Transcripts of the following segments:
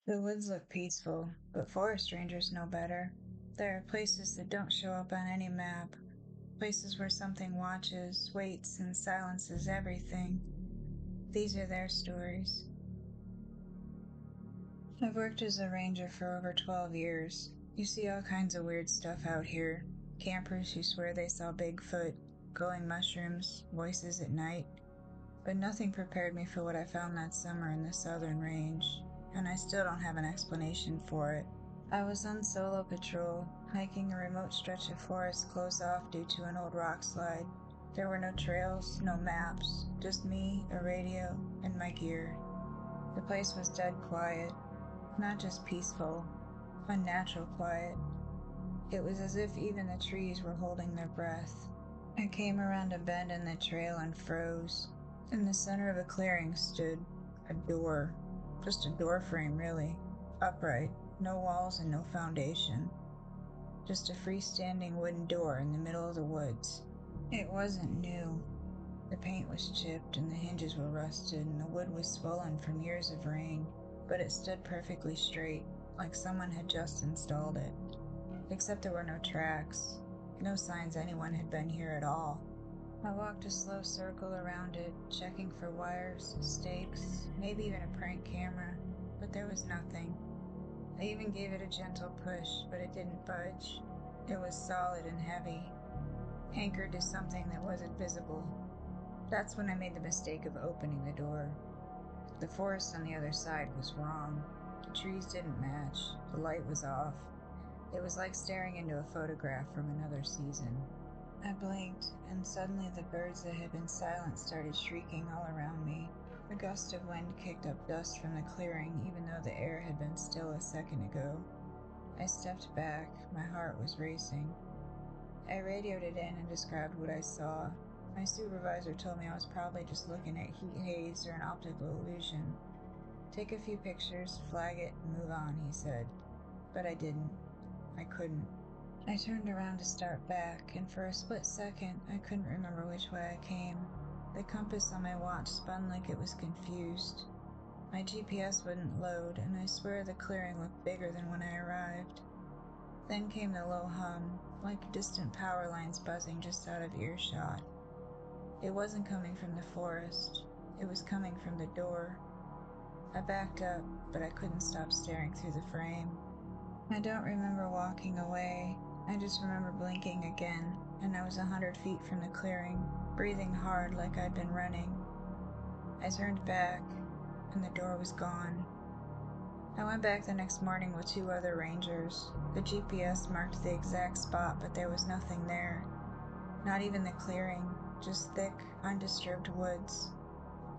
The woods look peaceful, but forest rangers know better. There are places that don't show up on any map, places where something watches, waits, and silences everything. These are their stories. I've worked as a ranger for over 12 years. You see all kinds of weird stuff out here. Campers who swear they saw Bigfoot, glowing mushrooms, voices at night. But nothing prepared me for what I found that summer in the southern range, and I still don't have an explanation for it. I was on solo patrol, hiking a remote stretch of forest closed off due to an old rock slide. There were no trails, no maps, just me, a radio, and my gear. The place was dead quiet, not just peaceful, unnatural quiet. It was as if even the trees were holding their breath. I came around a bend in the trail and froze. In the center of a clearing stood a door. Just a door frame, really. Upright, no walls and no foundation. Just a freestanding wooden door in the middle of the woods. It wasn't new. The paint was chipped and the hinges were rusted and the wood was swollen from years of rain, but it stood perfectly straight, like someone had just installed it. Except there were no tracks, no signs anyone had been here at all. I walked a slow circle around it, checking for wires, stakes, maybe even a prank camera, but there was nothing. I even gave it a gentle push, but it didn't budge. It was solid and heavy, anchored to something that wasn't visible. That's when I made the mistake of opening the door. The forest on the other side was wrong. The trees didn't match. The light was off. It was like staring into a photograph from another season. I blinked, and suddenly the birds that had been silent started shrieking all around me. A gust of wind kicked up dust from the clearing, even though the air had been still a second ago. I stepped back. My heart was racing. I radioed it in and described what I saw. My supervisor told me I was probably just looking at heat haze or an optical illusion. Take a few pictures, flag it, and move on, he said. But I didn't. I couldn't. I turned around to start back, and for a split second, I couldn't remember which way I came. The compass on my watch spun like it was confused. My GPS wouldn't load, and I swear the clearing looked bigger than when I arrived. Then came the low hum, like distant power lines buzzing just out of earshot. It wasn't coming from the forest. It was coming from the door. I backed up, but I couldn't stop staring through the frame. I don't remember walking away. I just remember blinking again, and I was 100 feet from the clearing, breathing hard like I'd been running. I turned back, and the door was gone. I went back the next morning with 2 other rangers. The GPS marked the exact spot, but there was nothing there. Not even the clearing, just thick, undisturbed woods.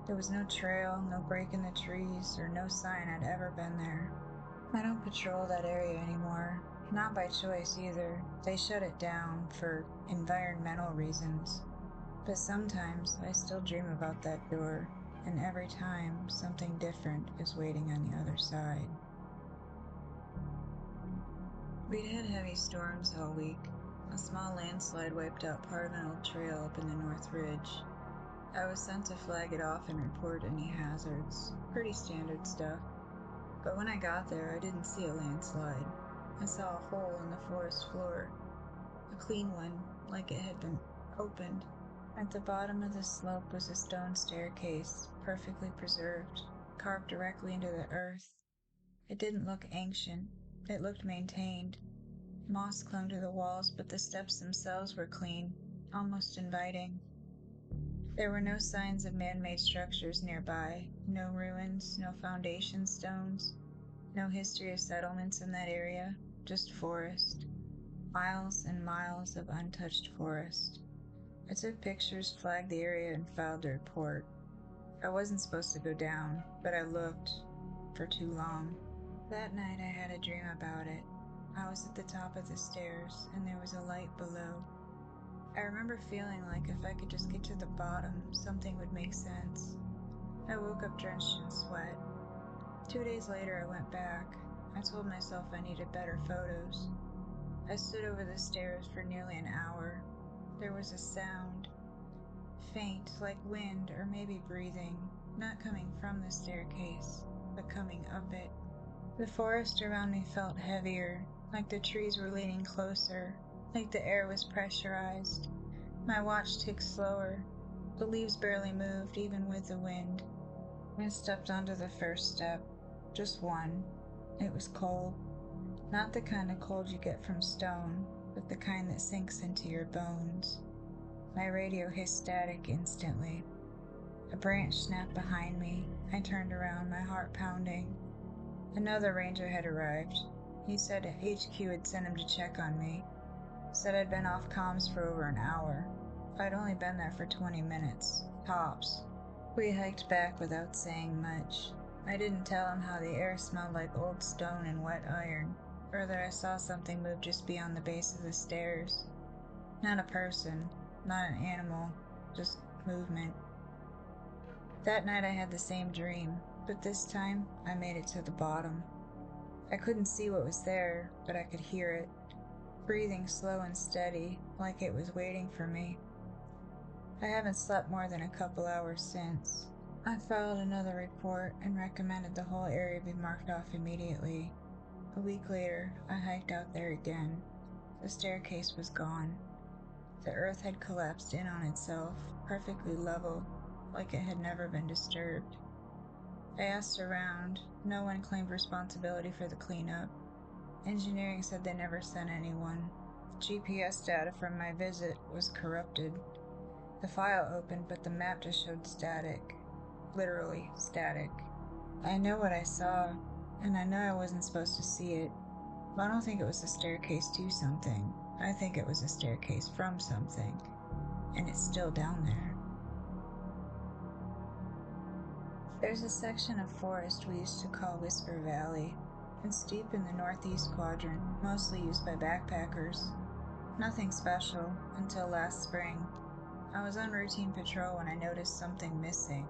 There was no trail, no break in the trees, or no sign I'd ever been there. I don't patrol that area anymore. Not by choice either. They shut it down for environmental reasons. But sometimes I still dream about that door, and every time something different is waiting on the other side. We'd had heavy storms all week. A small landslide wiped out part of an old trail up in the North Ridge. I was sent to flag it off and report any hazards. Pretty standard stuff. But when I got there, I didn't see a landslide. I saw a hole in the forest floor. A clean one, like it had been opened. At the bottom of the slope was a stone staircase, perfectly preserved, carved directly into the earth. It didn't look ancient. It looked maintained. Moss clung to the walls, but the steps themselves were clean, almost inviting. There were no signs of man-made structures nearby, no ruins, no foundation stones, no history of settlements in that area, just forest. Miles and miles of untouched forest. I took pictures, flagged the area, and filed the report. I wasn't supposed to go down, but I looked for too long. That night I had a dream about it. I was at the top of the stairs, and there was a light below. I remember feeling like if I could just get to the bottom, something would make sense. I woke up drenched in sweat. 2 days later I went back. I told myself I needed better photos. I stood over the stairs for nearly an hour. There was a sound, faint, like wind or maybe breathing, not coming from the staircase, but coming up it. The forest around me felt heavier, like the trees were leaning closer, like the air was pressurized. My watch ticked slower. The leaves barely moved, even with the wind. I stepped onto the first step. Just one. It was cold. Not the kind of cold you get from stone, but the kind that sinks into your bones. My radio hissed static instantly. A branch snapped behind me. I turned around, my heart pounding. Another ranger had arrived. He said HQ had sent him to check on me. Said I'd been off comms for over an hour. I'd only been there for 20 minutes, tops. We hiked back without saying much. I didn't tell him how the air smelled like old stone and wet iron, or that I saw something move just beyond the base of the stairs. Not a person, not an animal, just movement. That night I had the same dream, but this time I made it to the bottom. I couldn't see what was there, but I could hear it, breathing slow and steady, like it was waiting for me. I haven't slept more than a couple hours since. I filed another report and recommended the whole area be marked off immediately. A week later, I hiked out there again. The staircase was gone. The earth had collapsed in on itself, perfectly level, like it had never been disturbed. I asked around. No one claimed responsibility for the cleanup. Engineering said they never sent anyone. GPS data from my visit was corrupted. The file opened, but the map just showed static. Literally static. I know what I saw, and I know I wasn't supposed to see it. But I don't think it was a staircase to something. I think it was a staircase from something. And it's still down there. There's a section of forest we used to call Whisper Valley. It's deep in the northeast quadrant, mostly used by backpackers. Nothing special, until last spring. I was on routine patrol when I noticed something missing.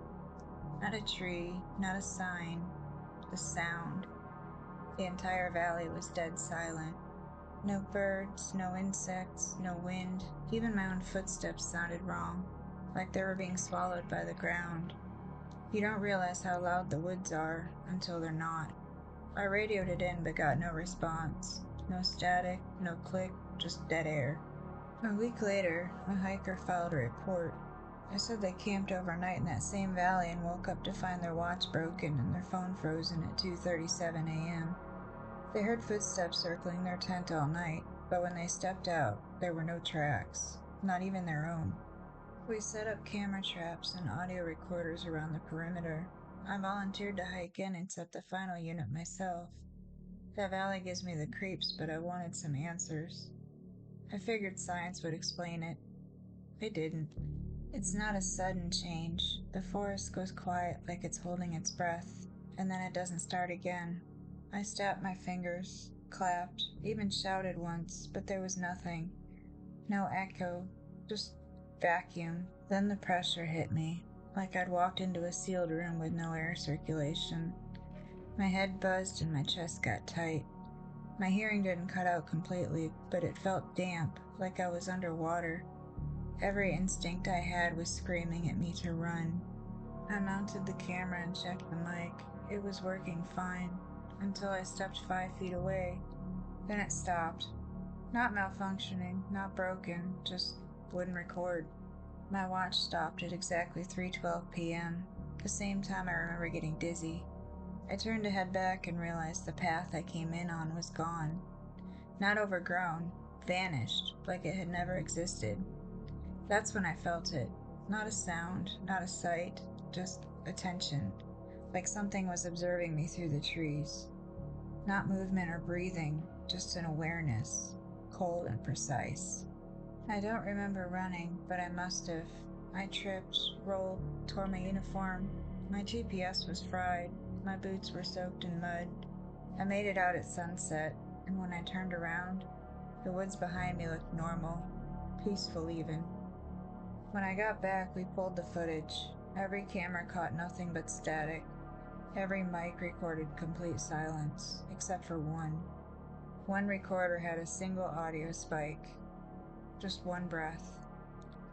Not a tree, not a sign, the sound. The entire valley was dead silent. No birds, no insects, no wind. Even my own footsteps sounded wrong, like they were being swallowed by the ground. You don't realize how loud the woods are until they're not. I radioed it in but got no response. No static, no click, just dead air. A week later, a hiker filed a report. I said they camped overnight in that same valley and woke up to find their watch broken and their phone frozen at 2:37 a.m. They heard footsteps circling their tent all night, but when they stepped out, there were no tracks, not even their own. We set up camera traps and audio recorders around the perimeter. I volunteered to hike in and set the final unit myself. That valley gives me the creeps, but I wanted some answers. I figured science would explain it. It didn't. It's not a sudden change. The forest goes quiet like it's holding its breath, and then it doesn't start again. I snapped my fingers, clapped, even shouted once, but there was nothing. No echo, just vacuum. Then the pressure hit me, like I'd walked into a sealed room with no air circulation. My head buzzed and my chest got tight. My hearing didn't cut out completely, but it felt damp, like I was underwater. Every instinct I had was screaming at me to run. I mounted the camera and checked the mic. It was working fine, until I stepped 5 feet away. Then it stopped. Not malfunctioning, not broken, just wouldn't record. My watch stopped at exactly 3:12 p.m., the same time I remember getting dizzy. I turned to head back and realized the path I came in on was gone. Not overgrown, vanished, like it had never existed. That's when I felt it. Not a sound, not a sight, just attention, like something was observing me through the trees. Not movement or breathing, just an awareness, cold and precise. I don't remember running, but I must have. I tripped, rolled, tore my uniform. My GPS was fried. My boots were soaked in mud. I made it out at sunset, and when I turned around, the woods behind me looked normal, peaceful even. When I got back, we pulled the footage. Every camera caught nothing but static. Every mic recorded complete silence, except for one. One recorder had a single audio spike. Just one breath.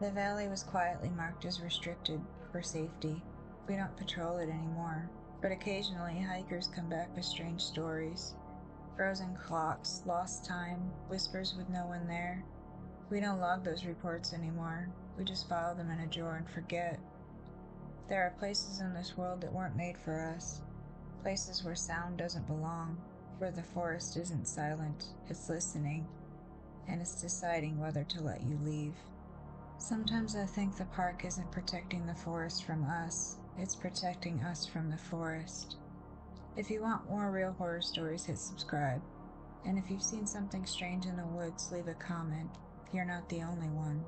The valley was quietly marked as restricted, for safety. We don't patrol it anymore. But occasionally, hikers come back with strange stories. Frozen clocks, lost time, whispers with no one there. We don't log those reports anymore. We just file them in a drawer and forget. There are places in this world that weren't made for us. Places where sound doesn't belong. Where the forest isn't silent, it's listening. And it's deciding whether to let you leave. Sometimes I think the park isn't protecting the forest from us. It's protecting us from the forest. If you want more real horror stories, hit subscribe. And if you've seen something strange in the woods, leave a comment. You're not the only one.